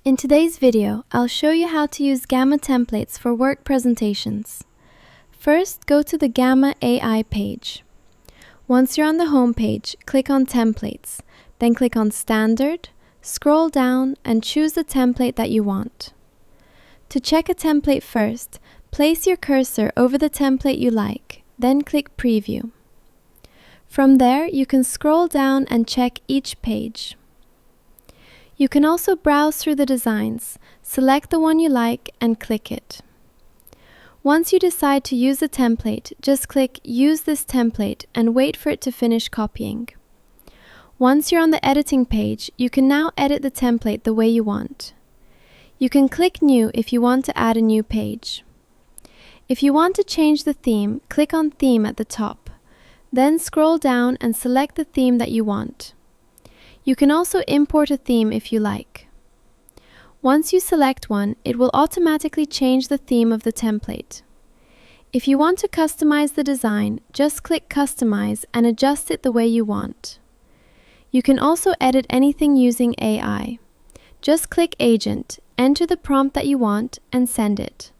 In today's video, I'll show you how to use Gamma templates for work presentations. First, go to the Gamma AI page. Once you're on the home page, click on Templates, then click on Standard, scroll down, and choose the template that you want. To check a template first, place your cursor over the template you like, then click Preview. From there, you can scroll down and check each page. You can also browse through the designs, select the one you like, and click it. Once you decide to use a template, just click Use this template and wait for it to finish copying. Once you're on the editing page, you can now edit the template the way you want. You can click New if you want to add a new page. If you want to change the theme, click on Theme at the top. Then scroll down and select the theme that you want. You can also import a theme if you like. Once you select one, it will automatically change the theme of the template. If you want to customize the design, just click Customize and adjust it the way you want. You can also edit anything using AI. Just click Agent, enter the prompt that you want, and send it.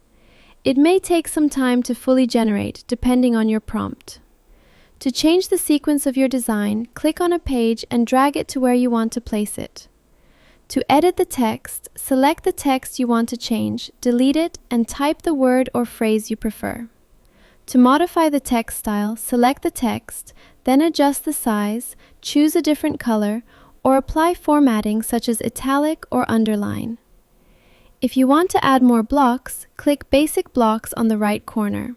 It may take some time to fully generate, depending on your prompt. To change the sequence of your design, click on a page and drag it to where you want to place it. To edit the text, select the text you want to change, delete it, and type the word or phrase you prefer. To modify the text style, select the text, then adjust the size, choose a different color, or apply formatting such as italic or underline. If you want to add more blocks, click Basic Blocks on the right corner.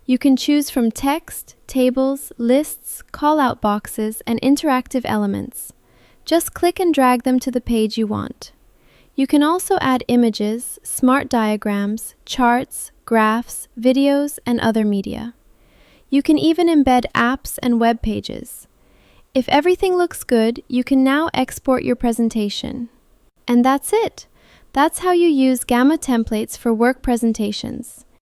You can choose from text, tables, lists, call-out boxes, and interactive elements. Just click and drag them to the page you want. You can also add images, smart diagrams, charts, graphs, videos, and other media. You can even embed apps and web pages. If everything looks good, you can now export your presentation. And that's it! That's how you use Gamma templates for work presentations.